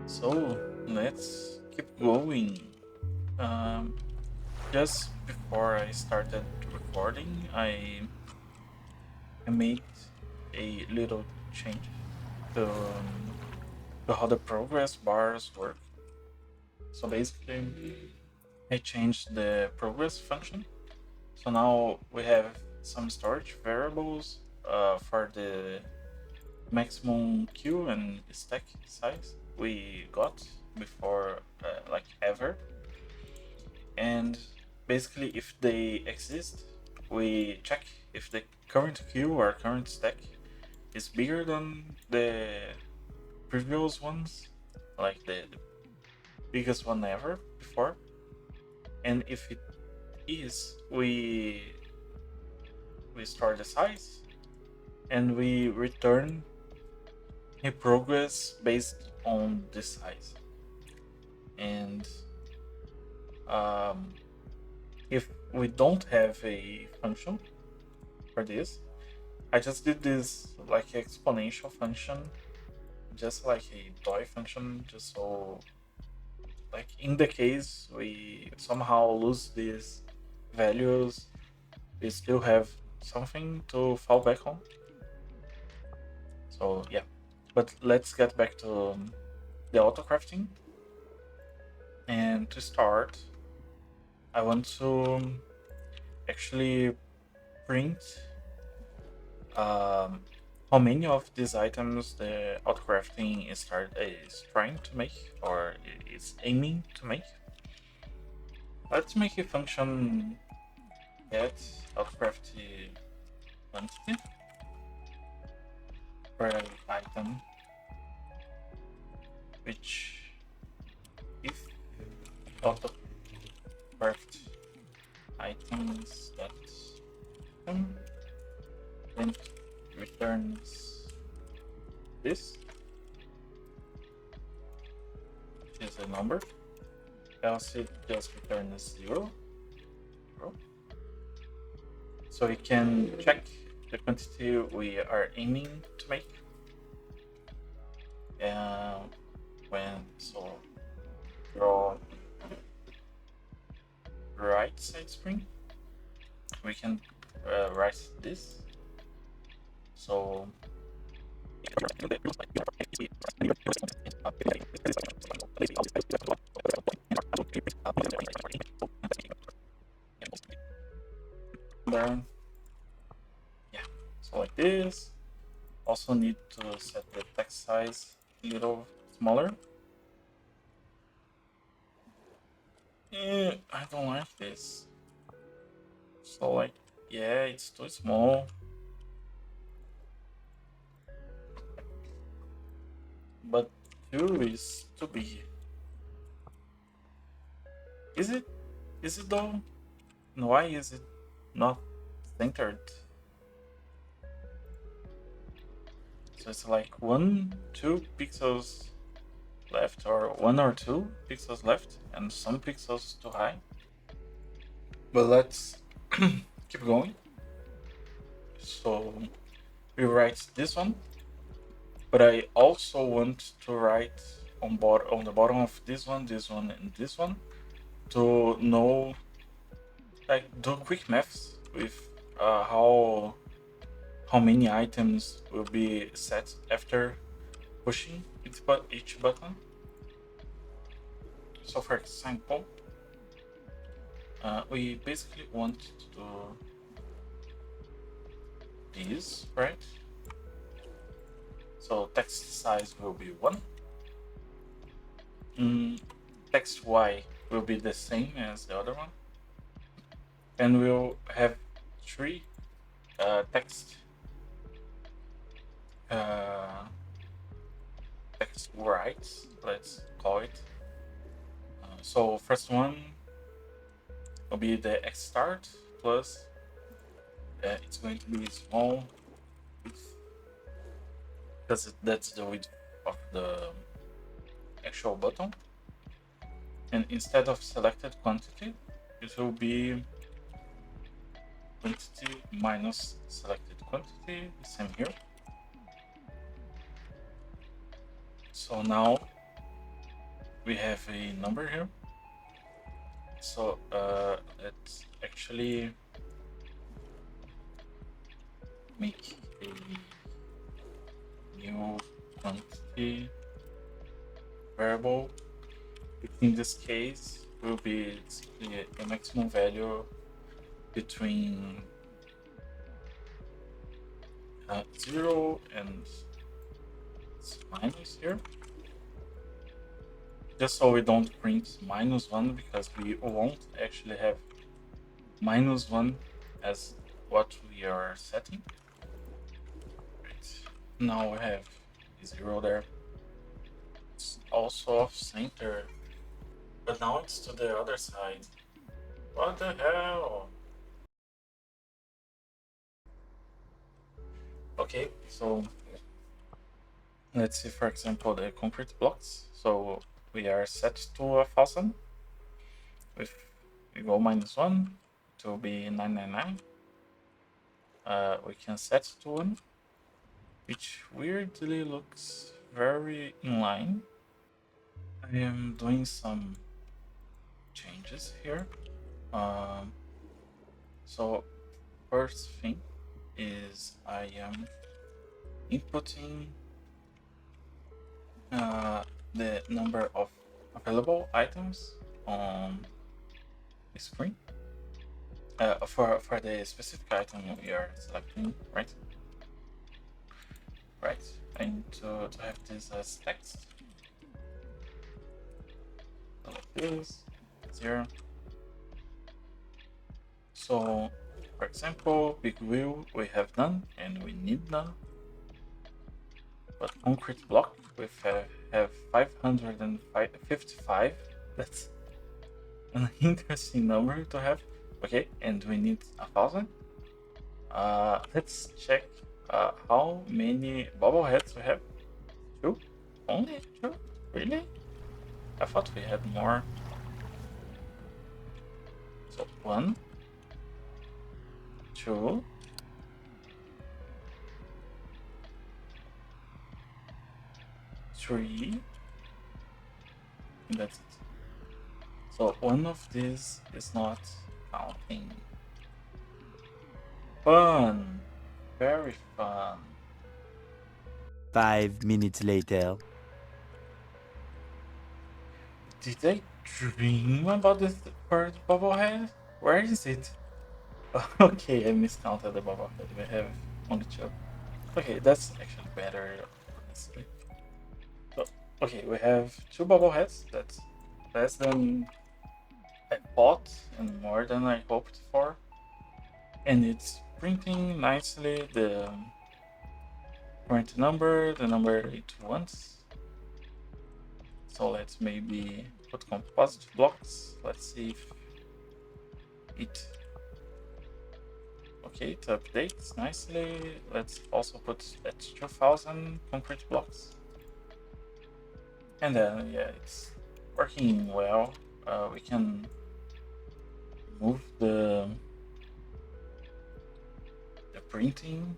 So let's keep going. Um, just before I started recording, I made a little change to, to how the progress bars work. So basically, I changed the progress function. So now we have some storage variables for the maximum queue and stack size we got before, like ever. And basically, if they exist, we check if the current queue or current stack is bigger than the previous ones, like the biggest one ever before. And if it is, we store the size and we return a progress based on this size. And um, if we don't have a function for this, I just did this like exponential function, just like a toy function, just so like in the case we somehow lose these values, we still have something to fall back on. So yeah, but let's get back to the autocrafting. And to start, I want to actually print um, how many of these items the autocrafting is trying to make or is aiming to make. Let's make a function get autocraft quantity per item, which if autocraft items that item, then returns this, which is a number. Else it just returns 0. So we can check the quantity we are aiming to make. So draw right side string, we can write this. So then yeah, so like this. Also need to set the text size a little smaller. I don't like this. So like, yeah, it's too small. But 2 is too big. Is it? Is it though? And why is it not centered? So it's like 2 pixels left, or 1 or 2 pixels left, and some pixels too high. But let's keep going. So we write this one, but I also want to write on the bottom of this one, and this one, to know, like, do quick maths with how many items will be set after pushing each button. So for example, we basically want to do this, right? So text size will be 1. Text Y will be the same as the other one. And we'll have 3 text writes, let's call it. So first one will be the X start plus it's going to be small width, because that's the width of the actual button. And instead of selected quantity, it will be quantity minus selected quantity, the same here. So now we have a number here. So let's actually make a new quantity variable. In this case, will be a maximum value between 0 and minus here. Just so we don't print -1 because we won't actually have -1 as what we are setting. Right. Now we have a 0 there. It's also off center, but now it's to the other side. What the hell? Okay, so let's see, for example, the concrete blocks. So we are set to 1000. If we go -1, it will be 999. We can set to 1, which weirdly looks very in line. I am doing some changes here. So first thing is I am inputting the number of available items on the screen for the specific item we are selecting, right? Right. I need to have this as text. So like this, 0. So, for example, big wheel we have none and we need none. But concrete block we have 555. That's an interesting number to have. Okay, and we need 1000. Let's check how many bobbleheads we have. 2? Only 2? Really? I thought we had more. So 1, 2, 3, and that's it. So one of these is not counting. Fun! Very fun. 5 minutes later. Did I dream about this third bobblehead? Where is it? Okay, I miscounted the bobblehead. We have only 2. Okay, that's actually better, honestly. So, okay, we have 2 bobbleheads. That's less than I thought and more than I hoped for. And it's printing nicely the current number, the number it wants. So let's maybe put composite blocks. Let's see if it... Okay, it updates nicely. Let's also put at 2000 concrete blocks. And then, yeah, it's working well. We can move the printing,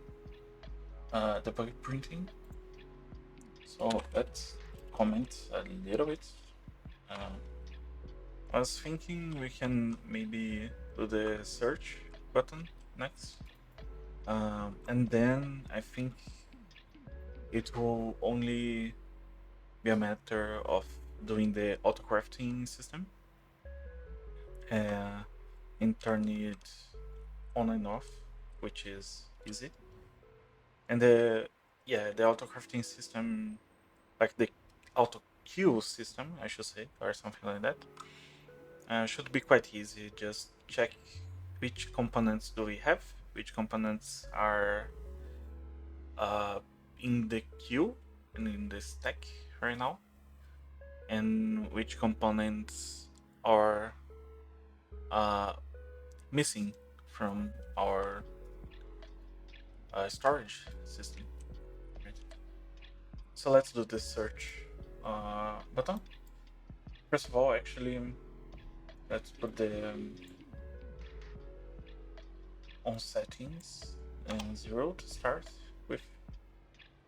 the bucket printing. So let's comment a little bit. I was thinking we can maybe do the search button next. And then I think it will only be a matter of doing the autocrafting system and turn it on and off, which is easy. And the autocrafting system, like the auto queue system, I should say, or something like that, should be quite easy. Just check which components do we have, which components are in the queue and in the stack right now, and which components are missing from our storage system. Right. So let's do this search button. First of all, actually, let's put the on settings and 0 to start with.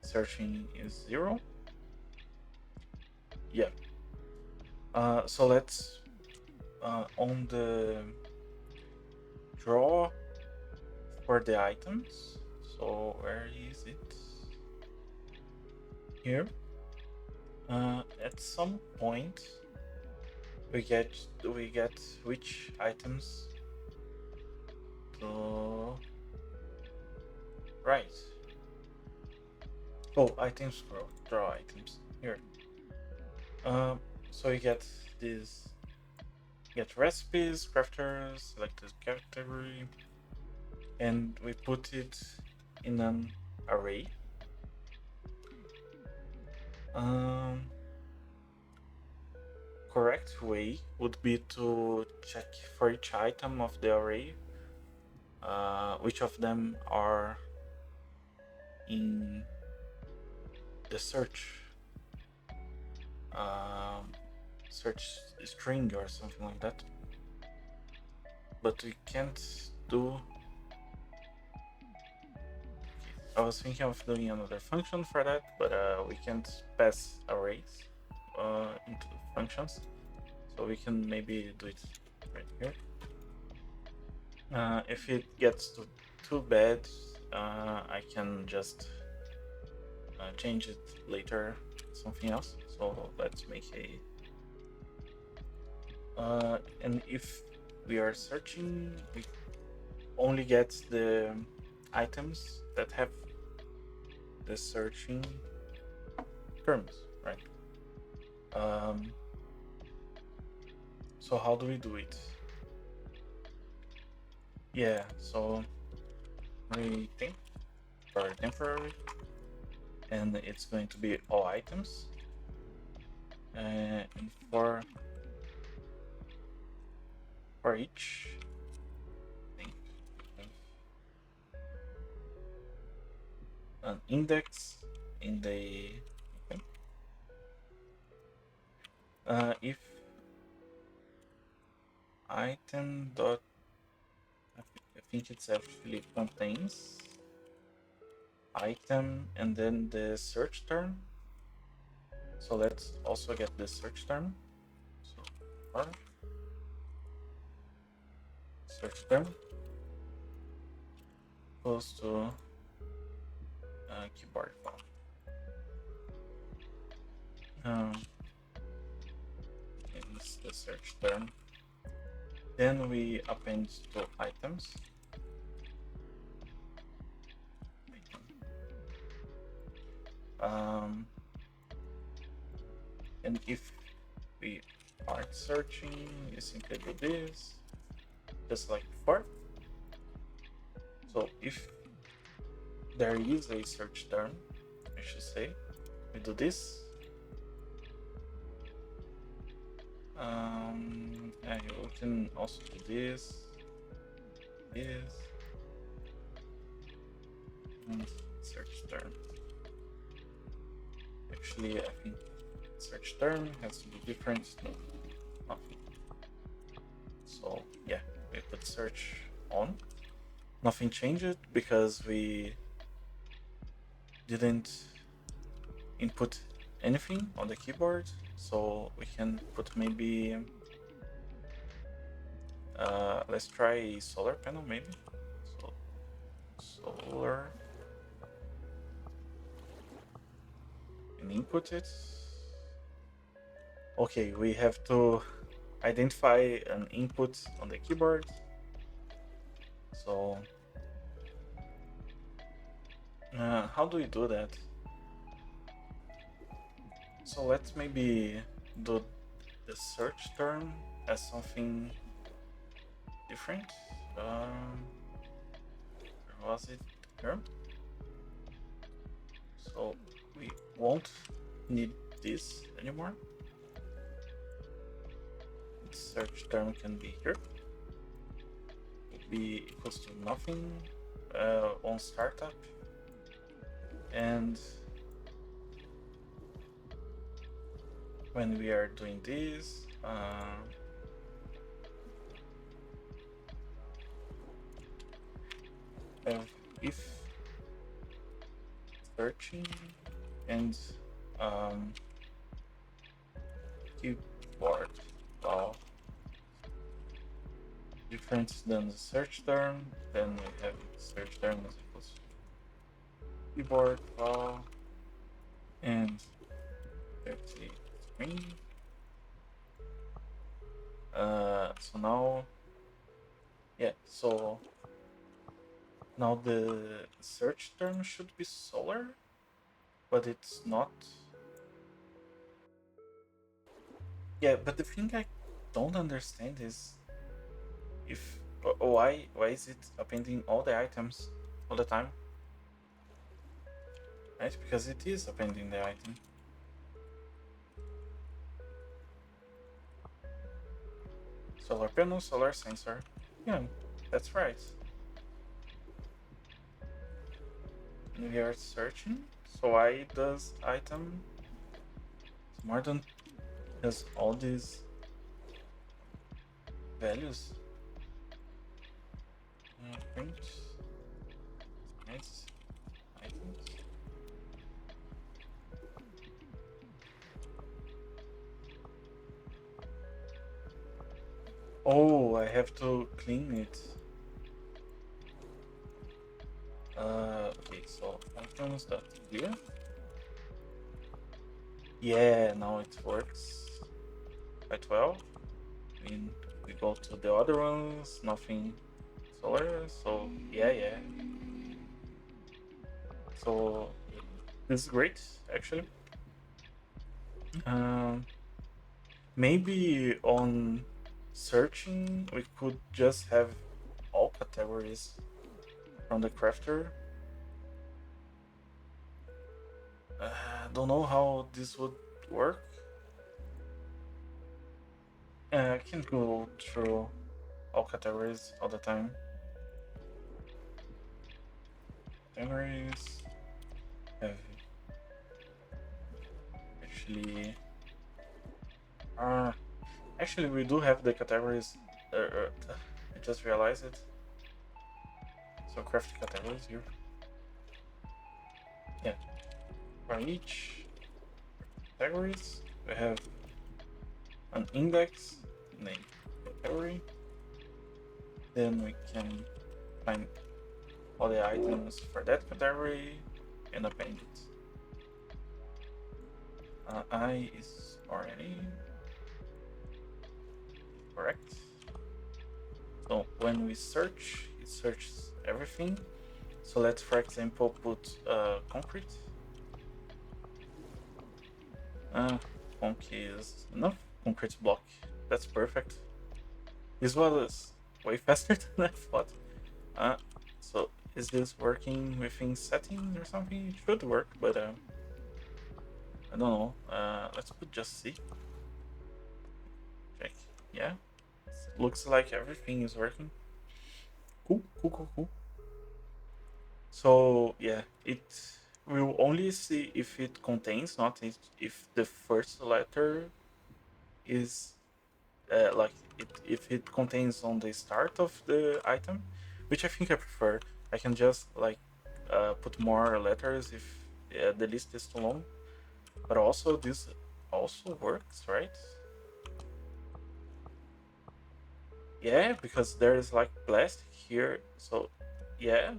Searching is 0. Yeah. So let's on the draw for the items. So where is it? Here. At some point we get which items to write. Oh, items draw items here. So you get these. Get recipes, crafters, select this category, and we put it in an array. Correct way would be to check for each item of the array which of them are in the search string or something like that. But we can't do. I was thinking of doing another function for that, but we can't pass arrays into functions, so we can maybe do it right here. If it gets too bad, I can just change it later, something else. So let's make a and if we are searching, we only get the items that have the searching terms, right? So how do we do it? Yeah, so we think for temporary, and it's going to be all items. And for each thing, an index in the okay. If item dot, I think it's actually contains item and then the search term. So let's also get the search term. So for search term goes to keyboard file. It's the search term. Then we append to items. And if we aren't searching, you simply do this, just like before. So if there is a search term, I should say, we do this. And we can also do this, and search term. Actually, I think search term has to be different. No, nothing. So yeah, we put search on. Nothing changed because we didn't input anything on the keyboard. So we can put maybe let's try a solar panel maybe. So solar and input it. Okay, we have to identify an input on the keyboard. So how do we do that? So let's maybe do the search term as something different. Where was it? Here. So we won't need this anymore. The search term can be here. Will be equals to nothing on startup, and when we are doing this, if searching and keyboard different than the search term. Then we have search term as equals keyboard file and 30 screen. So now, yeah, so now the search term should be solar, but it's not. Yeah, but the thing I don't understand is if why is it appending all the items all the time? Right? Because it is appending the item. Solar panel, solar sensor. Yeah, that's right. And we are searching. So why does item more than has all these values? Print nice items. Oh, I have to clean it. Okay, so items dot here. Yeah, now it works quite well. I mean, we go to the other ones, nothing solar. So yeah. So this is great, actually. Um, Maybe on searching we could just have all categories from the crafter. Don't know how this would work. I can go through all categories all the time. Categories have actually. Actually, we do have the categories. I just realized it. So craft categories here. Yeah. For each categories, we have an index name category. Then we can find all the items for that category and append it. I is already correct. So when we search, it searches everything. So let's, for example, put concrete. Conk is enough. Concrete block. That's perfect. This was way faster than I thought. So is this working within settings or something? It should work, but I don't know. Let's put just C. Check. Yeah. Looks like everything is working. Cool. So yeah, it will only see if it contains, not if the first letter is like if it contains on the start of the item, which I think I prefer. I can just like put more letters if the list is too long. But also this also works, right? Yeah, because there is like plastic here, so yeah.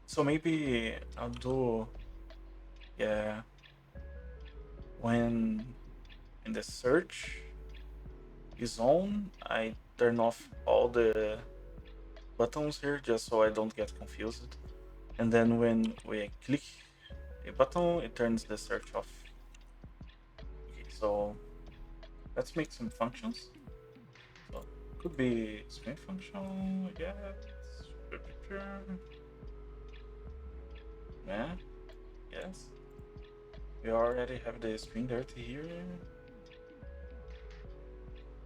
So maybe I'll do, yeah, when in the search is on, I turn off all the buttons here just so I don't get confused. And then when we click a button, it turns the search off. Okay, so let's make some functions. So could be screen function, yeah. Yeah, yes. We already have the screen dirty here.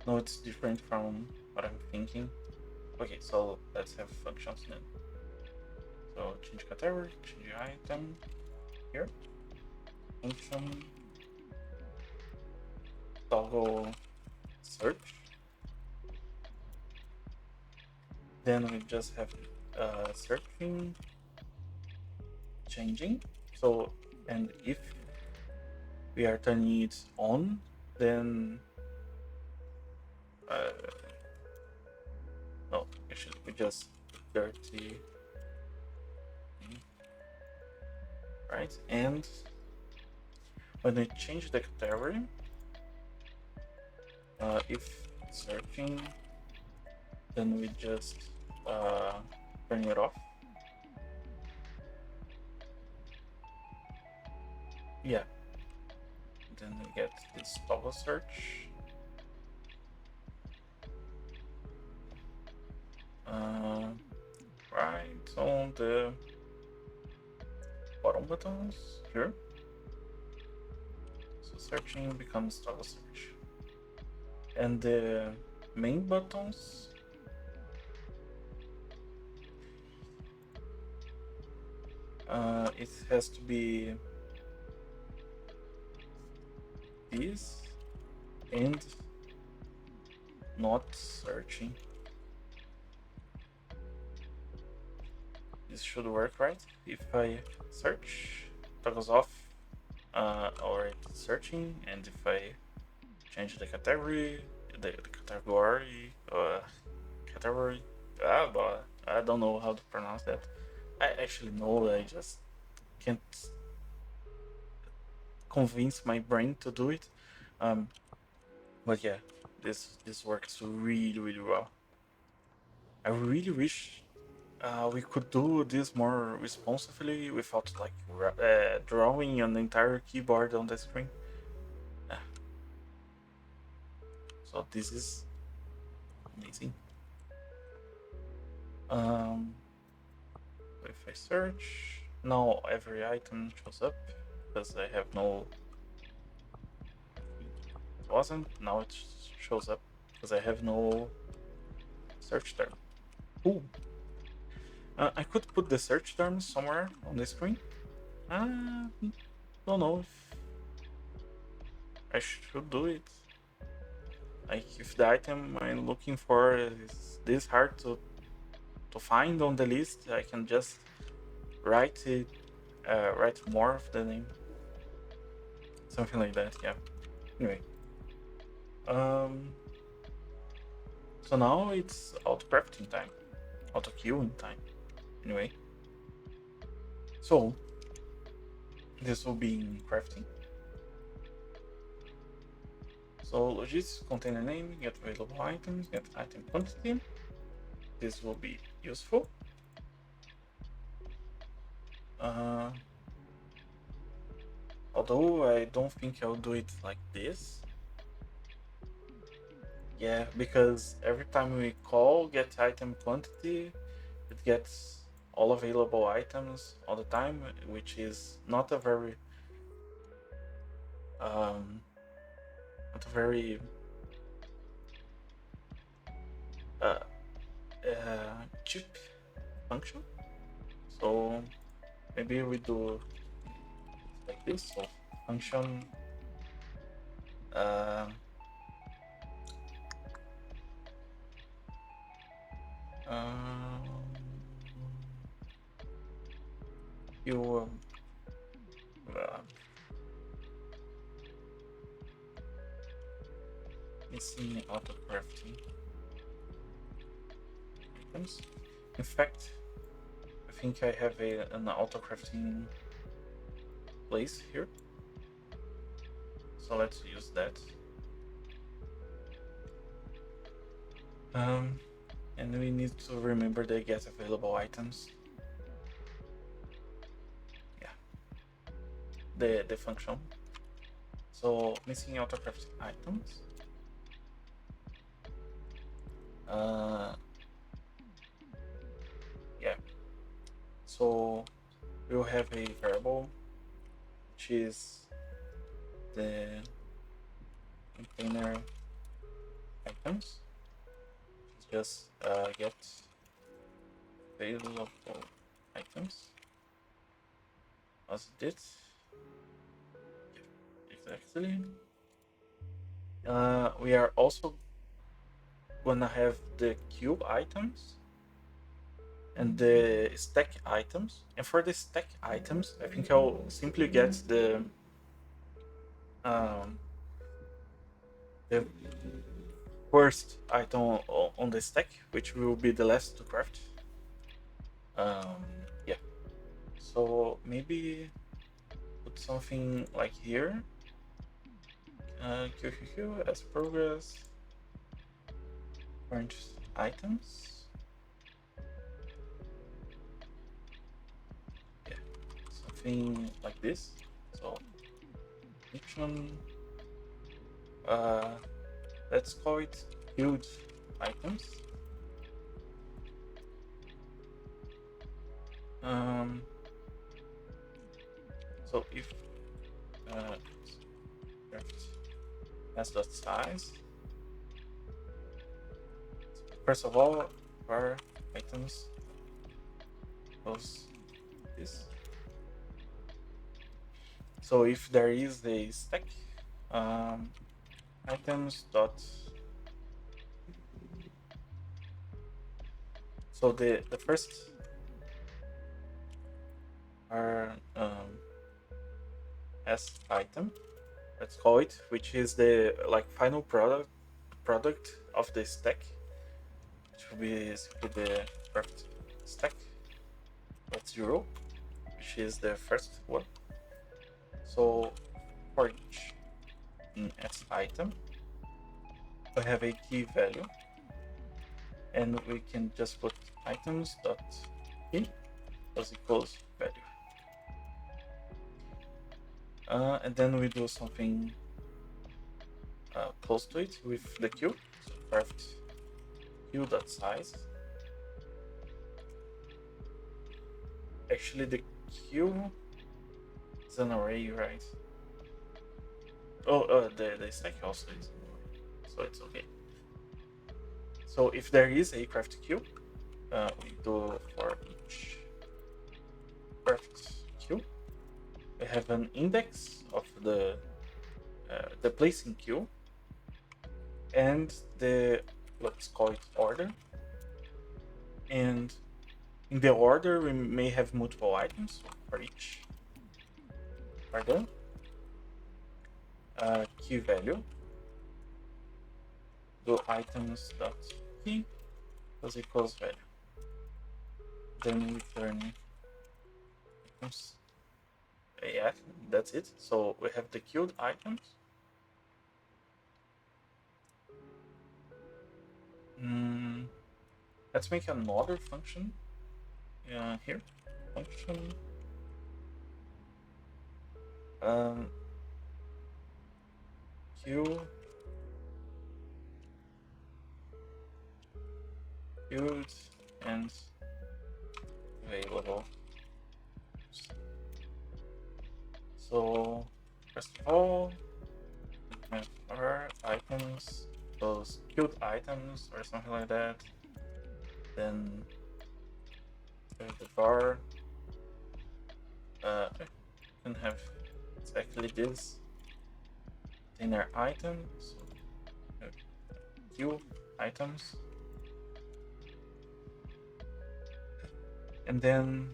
No, it's different from what I'm thinking. Okay, so let's have functions then. So change category, change item here. Function toggle search. Then we just have searching, changing. So, and if we are turning it on, then No, it should be just dirty. Right, and when we change the category, if searching, then we just turn it off. Yeah, then we get this toggle search. Right on the bottom buttons here. So searching becomes toggle search. And the main buttons, it has to be this and not searching. This should work, right? If I search, toggles off, or it's searching, and if I change the category, category, but I don't know how to pronounce that. I actually know, I just can't convince my brain to do it. But yeah, this works really well. I really wish we could do this more responsibly without like drawing an entire keyboard on the screen. So this is amazing. If I search, now every item shows up because I have no. It wasn't. Now it shows up because I have no search term. Ooh. I could put the search term somewhere on the screen. Don't know if I should do it. Like if the item I'm looking for is this hard to find on the list, I can just write it, write more of the name, something like that. Yeah. Anyway, so now it's auto crafting time, auto queuing time. Anyway, so this will be in crafting. So logistics, container name, get available items, get item quantity. This will be useful. Although I don't think I'll do it like this. Yeah, because every time we call get item quantity, it gets all available items all the time, which is not a very cheap function. So maybe we do like this. So function you missing autocrafting items. In fact, I think I have an autocrafting place here. So let's use that. And we need to remember the get available items. Yeah, the function. So missing autocrafting items. Yeah. So we'll have a variable which is the container items. Just get available items as it did. Exactly. We are also gonna have the cube items and the stack items. And for the stack items, I think I'll simply get the first item on the stack, which will be the last to craft. Yeah. So maybe put something like here. QQQ as progress. Current items. Yeah. Something like this. So each one. Let's call it huge items. So if as dot size, first of all, var items goes this. So if there is a stack, items dot. So the first are S item, let's call it, which is the like final product of the stack, which will be simply the craft stack dot 0, which is the first one. So for each S item, we have a key value, and we can just put items dot key as equals value. And then we do something close to it with the queue. So craft queue dot size. Actually, the queue is an array, right? Oh, the stack also is an array, so it's okay. So if there is a craft queue, we do for each craft queue, we have an index of the placing queue and the, let's call it order. And in the order, we may have multiple items for each order. Key value, do items dot key was equals value. Then return items. Yeah, that's it. So we have the queued items. Let's make another function here. Function queue queued and available. So first of all, we have our items, those queued items or something like that. Then the var can have exactly this container item. So queue items, and then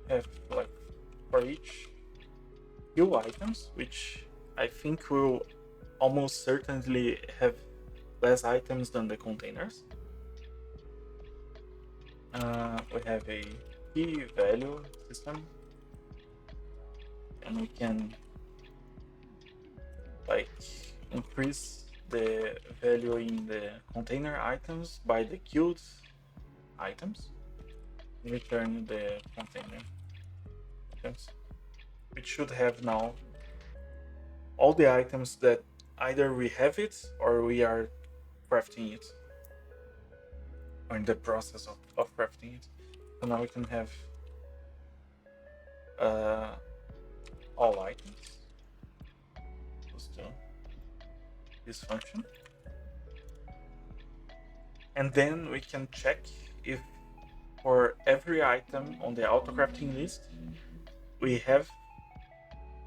have like for each queue items, which I think will almost certainly have less items than the containers. We have a key value system, and we can like increase the value in the container items by the queued items, return the container items, which should have now all the items that either we have it or we are crafting it, or in the process of crafting it. So now we can have all items goes to this function, and then we can check if for every item on the autocrafting list we have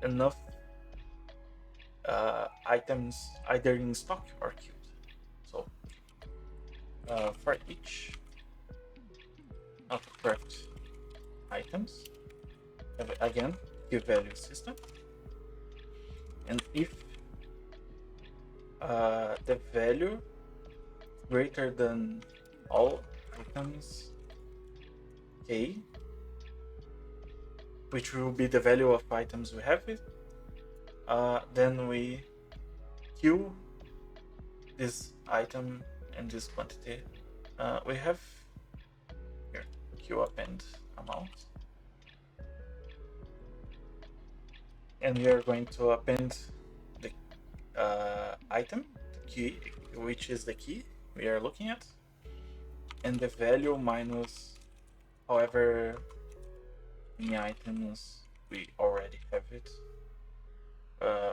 enough items either in stock or queued. So for each autocraft items, again, queue value system, and if the value greater than all items k, which will be the value of items we have it. Then we queue this item and this quantity. We have here queue append amount, and we are going to append the item, the key, which is the key we are looking at, and the value minus however many items we already have it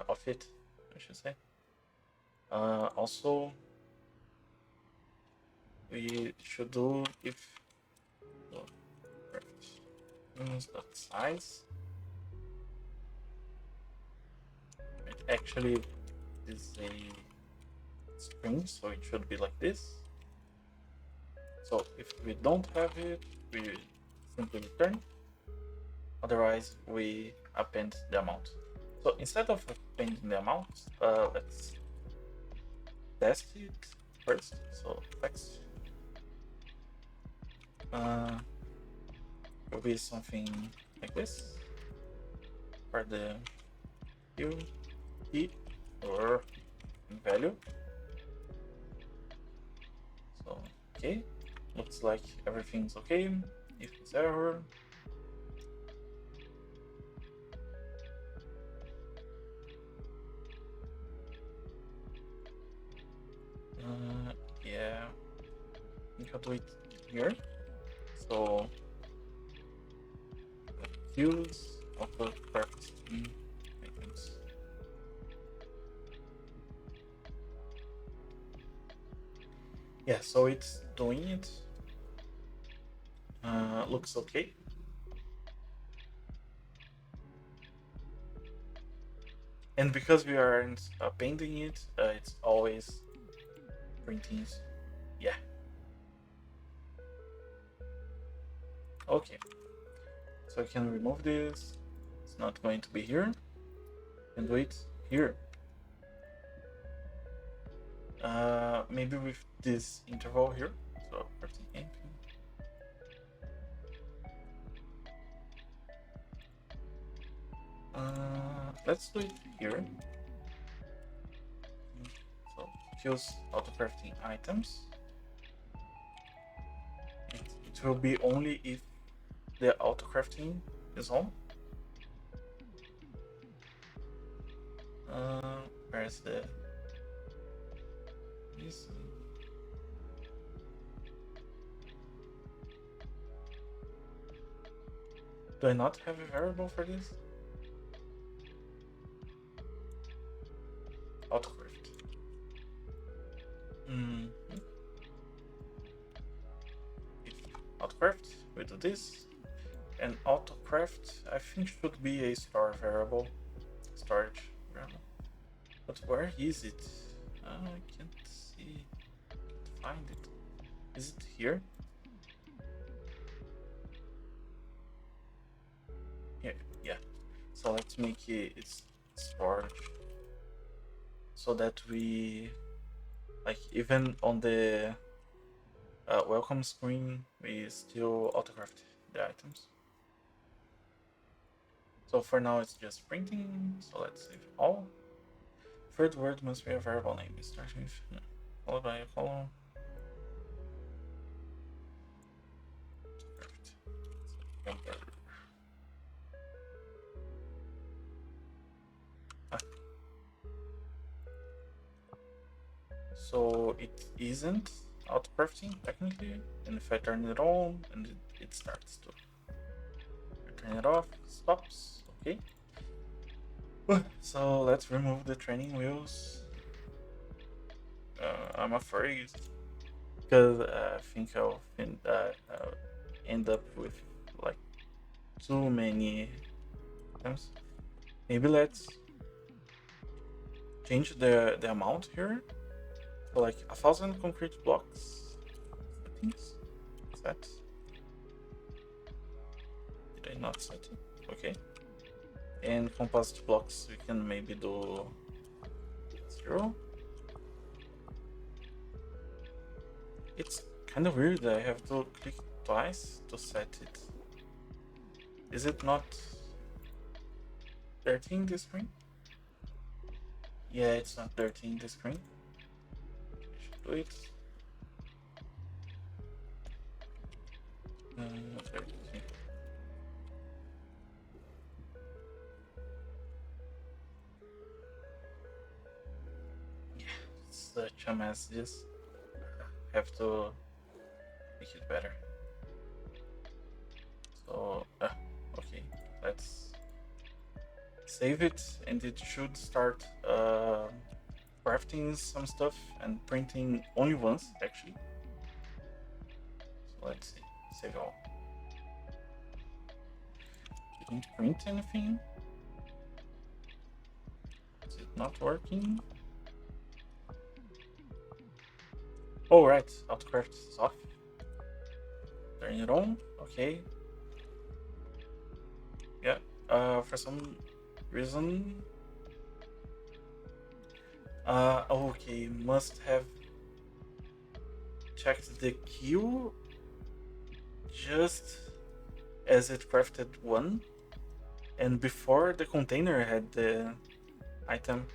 of it, I should say. Also, we should do if size. It actually is a string, so it should be like this. So if we don't have it, we simply return. Otherwise, we append the amount. So instead of appending the amount, let's test it first. So text will be something like this for the key or value. So okay, looks like everything's okay. If it's error, yeah, we can do it here. So use autocrafter items. Yeah, so it's doing it. Looks okay. And because we aren't appending it, it's always printing. Yeah. Okay. So I can remove this. It's not going to be here. And do it here. Maybe with this interval here. So let's do it here. So choose autocrafting items. It will be only if the autocrafting is on. Where's the this? Do I not have a variable for this? Autocraft. If autocraft, we do this. And autocraft, I think, should be a storage variable. But where is it? I can't see. Find it. Is it here? Yeah. So let's make it storage, so that we, like, even on the welcome screen, we still autocraft the items. So for now, it's just printing. So let's save all. Third word must be a variable name, starting with followed by a column. So it isn't autocrafting technically, and if I turn it on, and it starts to. Turn it off, stops. Okay. So let's remove the training wheels. I'm afraid, because I think I'll end up with like too many items. Maybe let's change the amount here. So like 1,000 concrete blocks. Settings. Set. Did I not set it? Okay. And composite blocks we can maybe do 0. It's kind of weird that I have to click twice to set it. Is it not 13 the screen? Yeah, it's not 13 the screen. I should do it. 13. Yeah, such a mess. Just have to make it better. So, okay, let's save it, and it should start crafting some stuff and printing only once, actually. So let's see, save all. Didn't print anything. Is it not working? Oh, right, autocrafter is off. Turn it on, okay. Yeah, for some reason. Okay, must have checked the queue just as it crafted one, and before the container had the item.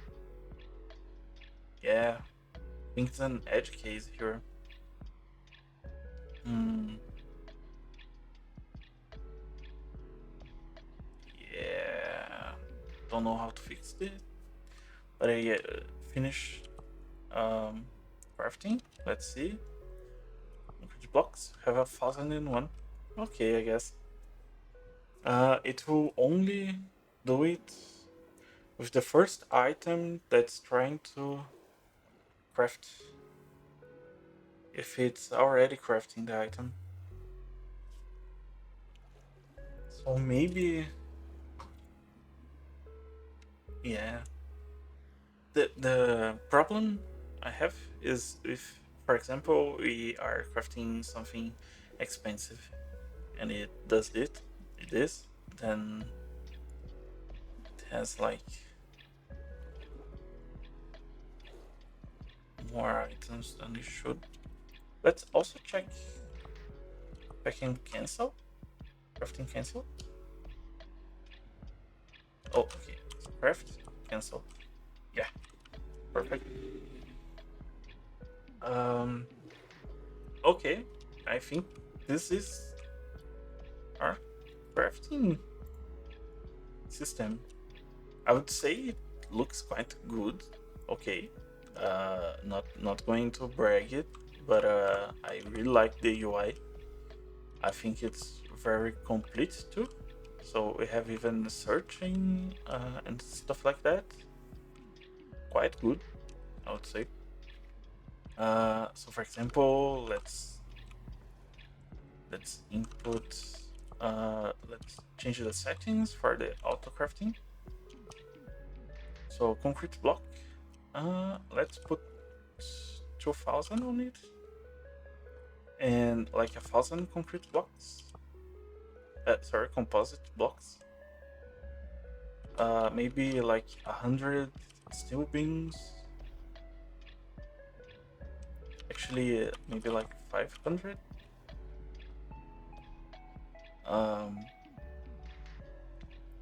Yeah, I think it's an edge case here. Yeah, don't know how to fix it, but I finished crafting. Let's see. Which blocks have 1,001? Okay, I guess. It will only do it with the first item that's trying to craft. If it's already crafting the item. So maybe, yeah. The problem I have is if, for example, we are crafting something expensive and it does this, then it has like more items than it should. Let's also check if I can cancel. Crafting cancel. Oh, okay. Craft cancel. Yeah, perfect. Okay, I think this is our crafting system. I would say it looks quite good. Okay, not going to brag it, but I really like the UI. I think it's very complete too. So we have even searching and stuff like that. Quite good, I would say. So for example, let's input. Let's change the settings for the auto crafting. So concrete block. Let's put 2,000 on it, and like 1,000 concrete blocks. Sorry, composite blocks. Maybe like 100 steel beams. Actually, maybe like 500.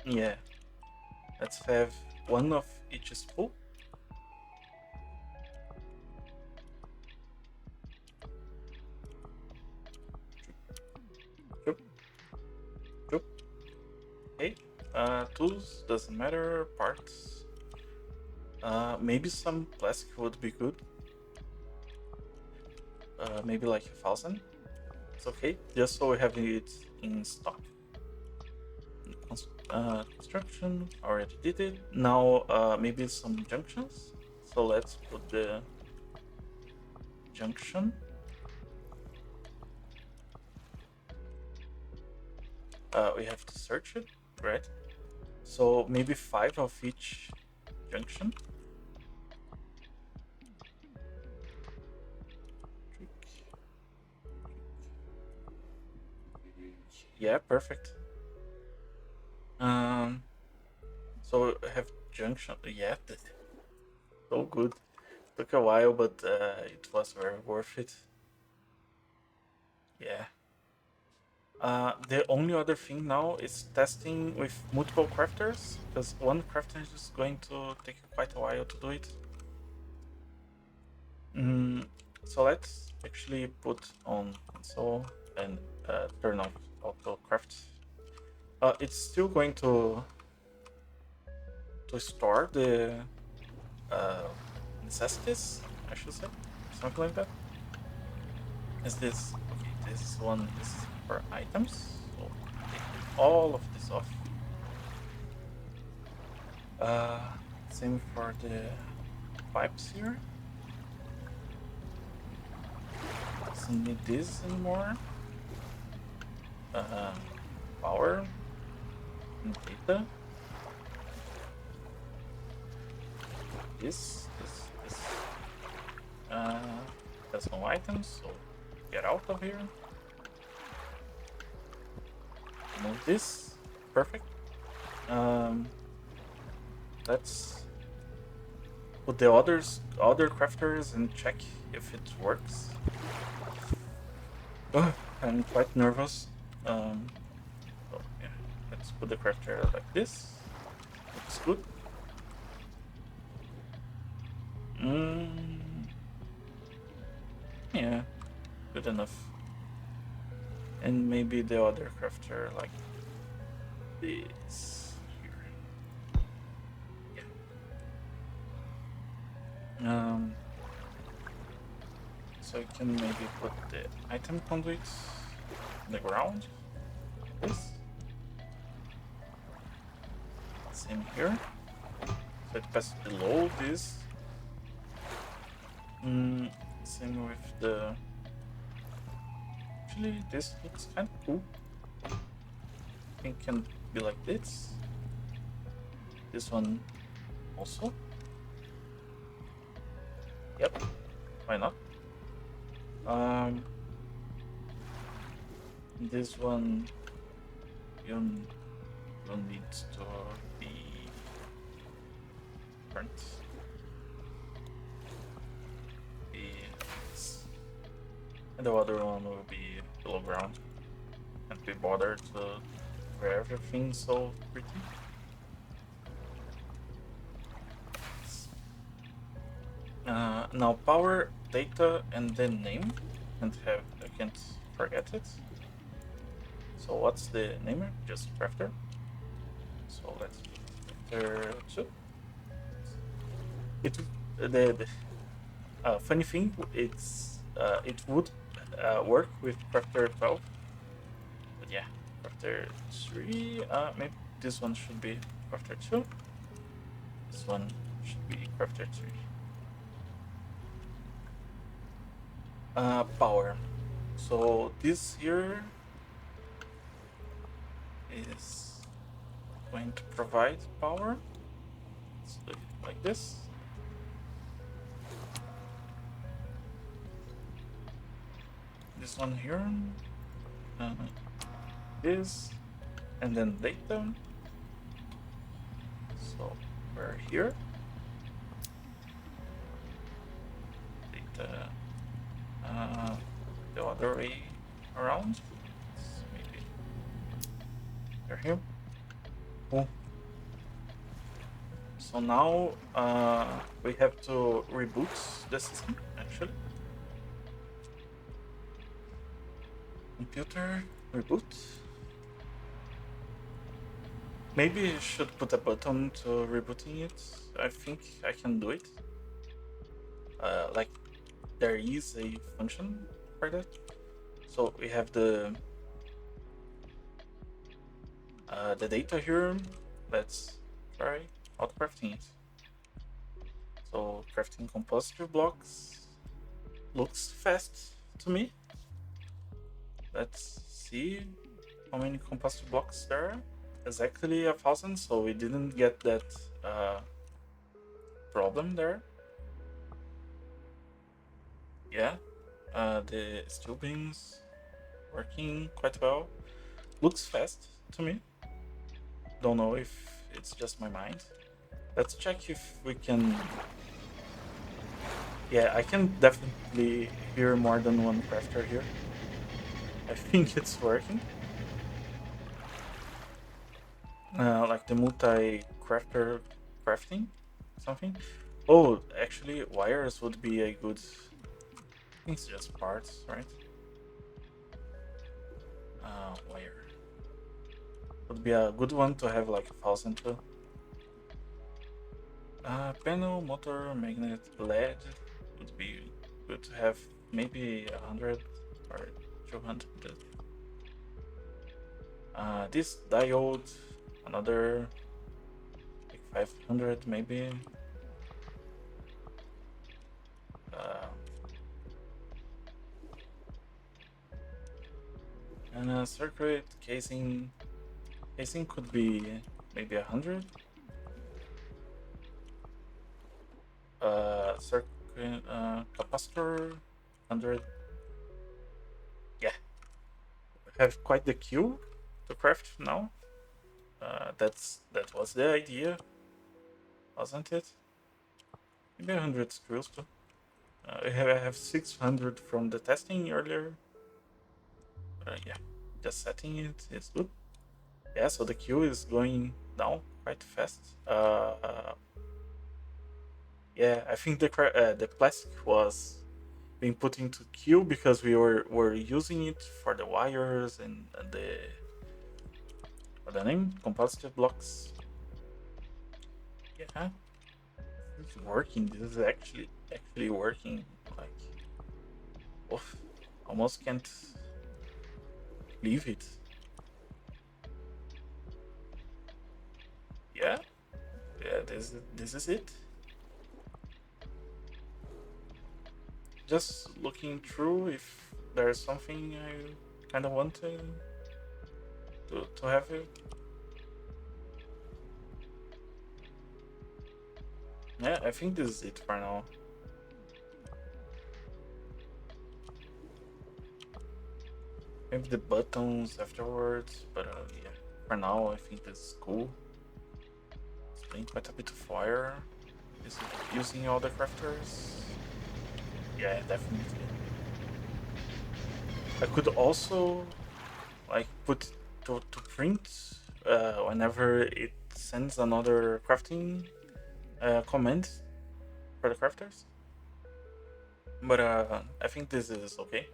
Yeah. Let's have one of each spool. Okay. Tools doesn't matter. Parts. Maybe some plastic would be good. Maybe like 1,000. It's okay, just so we have it in stock. Construction, already did it. Now maybe some junctions. So let's put the junction. We have to search it, right? So maybe 5 of each junction. Yeah, perfect. So I have junction. Yeah, so good. Took a while, but it was very worth it. Yeah. The only other thing now is testing with multiple crafters, because one crafter is going to take quite a while to do it. So let's actually put on console and turn off autocraft. It's still going to store the necessities, I should say, something like that. Is this okay? This one is for items, so take all of this off. Uh, Same for the pipes here. Doesn't need this anymore. Power and data. This. Has no items, so get out of here. Move this. Perfect. Let's put the other crafters and check if it works. Oh, I'm quite nervous. So yeah, let's put the crafter like this. Looks good. Yeah, good enough. And maybe the other crafter like this here. Yeah. So you can maybe put the item conduits on the ground. This. Same here. So it passes below this. Same with the. Actually, this looks kind of cool. I think it can be like this. This one also. Yep. Why not? This one you need to be burnt. And the other one will be below ground. Can't be bothered to wear everything so pretty. Now power, data, and then name. I can't forget it. So what's the name? Just crafter. So let's crafter 2. The funny thing, it would work with crafter 12. But yeah, crafter 3. Maybe this one should be crafter 2. This one should be crafter 3. Power. So this here is going to provide power. Let's do it like this. This one here, this, and then data. So we're here. Data. The other way around. Maybe they're here. Cool. So now we have to reboot the system actually. Computer reboot. Maybe I should put a button to rebooting it. I think I can do it. Like there is a function for that. So we have the data here. Let's try autocrafting it. So crafting compositor blocks looks fast to me. Let's see how many compositor blocks there are. Exactly 1,000, so we didn't get that problem there. Yeah, the steel beams working quite well. Looks fast to me. Don't know if it's just my mind. Let's check if we can. Yeah, I can definitely hear more than one crafter here. I think it's working. Like the multi-crafter crafting, something. Oh, actually, wires would be a good. I think it's just parts, right? Wire would be a good one to have like 1,000 too. Panel, motor, magnet, LED would be good to have maybe 100 or 200. This diode, another like 500 maybe. Uh, and a circuit casing. Casing could be maybe 100. Circuit capacitor 100. Yeah, have quite the queue to craft now. That was the idea, wasn't it? Maybe 100 screws too. I have 600 from the testing earlier. Yeah, just setting it is good. Yeah, so the queue is going down quite fast. Yeah, I think the plastic was being put into queue because we were using it for the wires and the what the name composite blocks. Yeah, it's working. This is actually working. Like, oof, almost can't leave it. Yeah, yeah. This is it. Just looking through if there's something I kind of want to have it. Yeah, I think this is it for now. Maybe the buttons afterwards, but yeah, for now I think this is cool. It's playing quite a bit of wire. Is it using all the crafters? Yeah, definitely. I could also like put to print whenever it sends another crafting command for the crafters. But I think this is okay.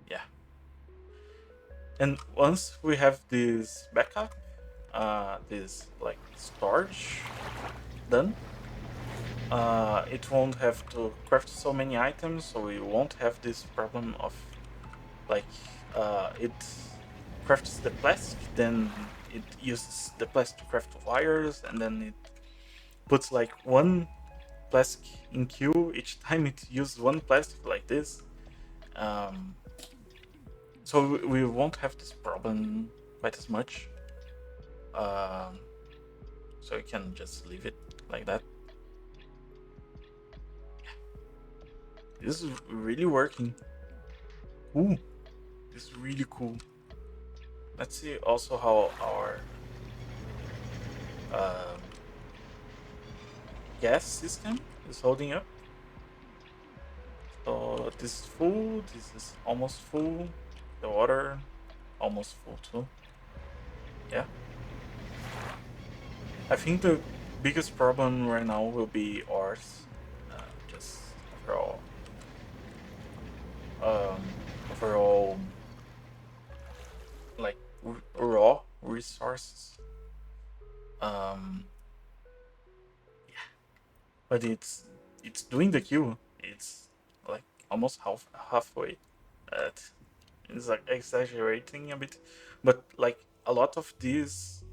Yeah. And once we have this backup, this like storage done, it won't have to craft so many items, so we won't have this problem of like it crafts the plastic, then it uses the plastic to craft wires, and then it puts like one plastic in queue each time it uses one plastic like this. Um, so we won't have this problem quite as much. Um, so you can just leave it like that. This is really working. Ooh, this is really cool. Let's see also how our um, gas system is holding up. So this is full, this is almost full, the water almost full too. Yeah. I think the biggest problem right now will be ores. Just overall. Um, overall, like raw resources. Um, yeah, but it's doing the queue. It's like almost halfway. It's like exaggerating a bit, but like a lot of these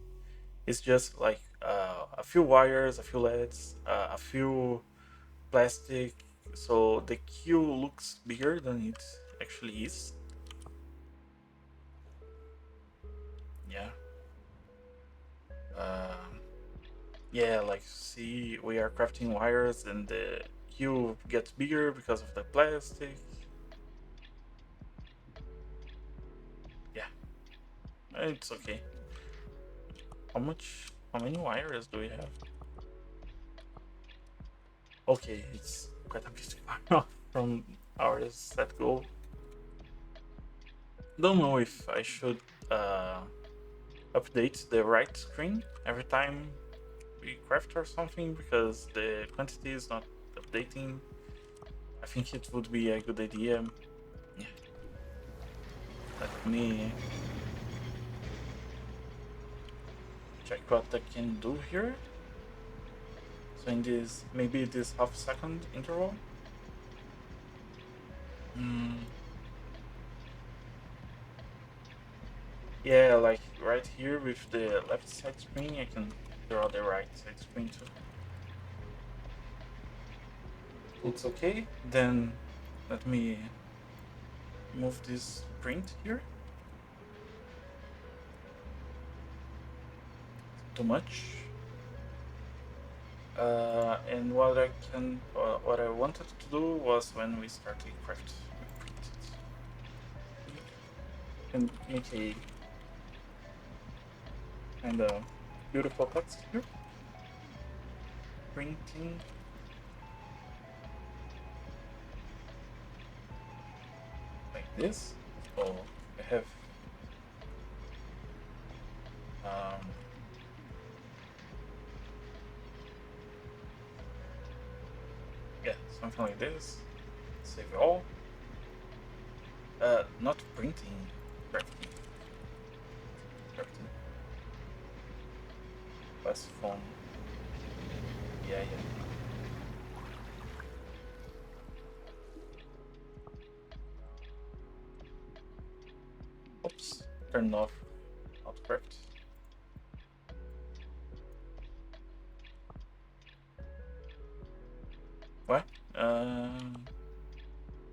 is just like a few wires, a few LEDs, a few plastic, so the queue looks bigger than it actually is. Yeah. Um, yeah, like see, we are crafting wires and the queue gets bigger because of the plastic. Yeah, it's okay. How many wires do we have? Okay, it's quite a bit far off from our set goal. Don't know if I should update the right screen every time we craft or something, because the quantity is not updating. I think it would be a good idea. Yeah. Let me check what I can do here. So in this, maybe this half-second interval. Mm, yeah, like right here with the left side screen, I can draw the right side screen too. Looks okay. Then let me move this print here. Too much. And what I wanted to do was when we started craft, we printed. And make a kind of beautiful text here. Printing like this. So I have um, yeah, something like this. Save all. Not printing, crafting. Crafting. Plus phone. Yeah, yeah. Oops. Turn off autocraft. What?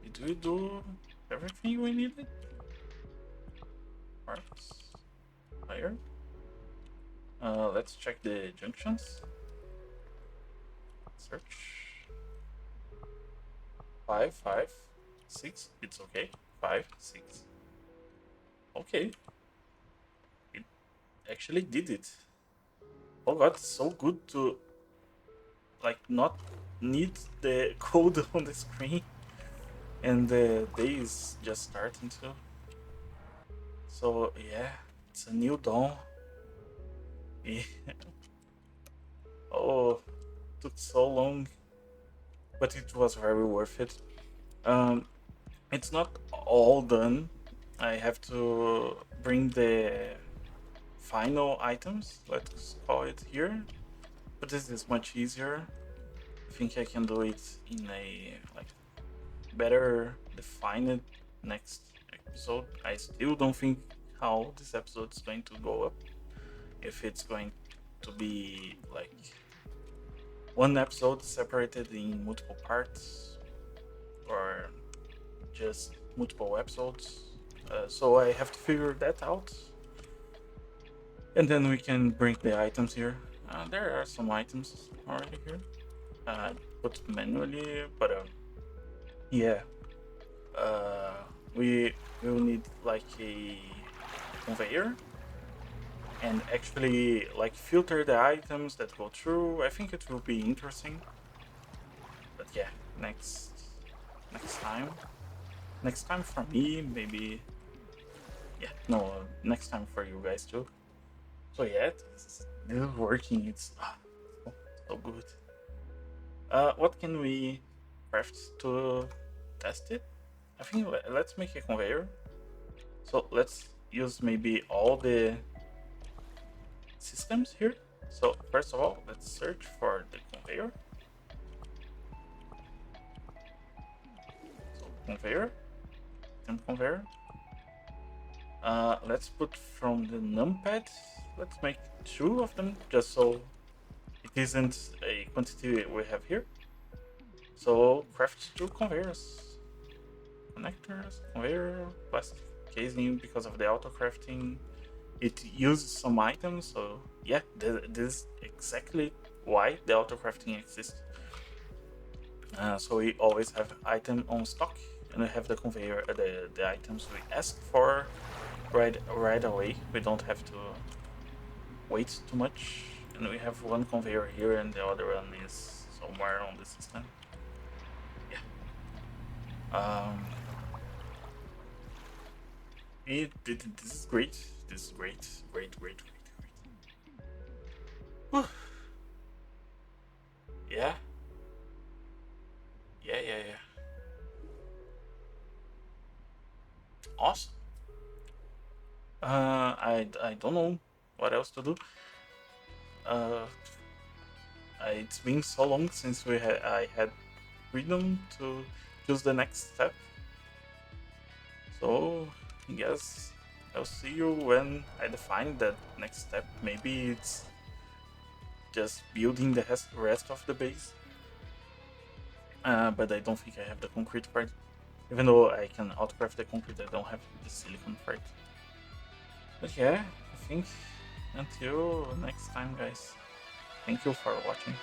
Did we do everything we needed? Parts. Higher. Let's check the junctions. Search. 5, 5, 6. It's okay. 5, 6. Okay. It actually did it. Oh god, it's so good to like not need the code on the screen, and the day is just starting to. So yeah, it's a new dawn. Yeah. Oh, took so long, but it was very worth it. Um, it's not all done. I have to bring the final items, let's call it here. But this is much easier. I think I can do it in a like better defined next episode. I still don't think how this episode is going to go up. If it's going to be like one episode separated in multiple parts, or just multiple episodes. So I have to figure that out. And then we can bring the items here. There are some items already here. Put manually, but yeah, uh, we will need like a conveyor and actually like filter the items that go through. I think it will be interesting. But yeah, next time. Next time for me, maybe. Yeah, no, next time for you guys too. So yeah, this is working. It's so good. What can we craft to test it? I think let's make a conveyor. So let's use maybe all the systems here. So first of all, let's search for the conveyor. So conveyor, item conveyor. Let's put from the numpad. Let's make 2 of them, just so it isn't a quantity we have here. So craft 2 conveyors. Connectors, conveyor, plastic casing because of the auto crafting. It uses some items, so yeah, this is exactly why the auto crafting exists. So we always have item on stock, and we have the conveyor, the items we ask for right away. We don't have to wait too much, and we have one conveyor here, and the other one is somewhere on the system. Yeah. This is great. This is great. Great. Whew. Yeah. Yeah. Awesome. I don't know what else to do. Uh, it's been so long since I had freedom to choose the next step. So I guess I'll see you when I define that next step. Maybe it's just building the rest of the base. But I don't think I have the concrete part. Even though I can autocraft the concrete, I don't have the silicon part. But yeah, I think until next time, guys. Thank you for watching.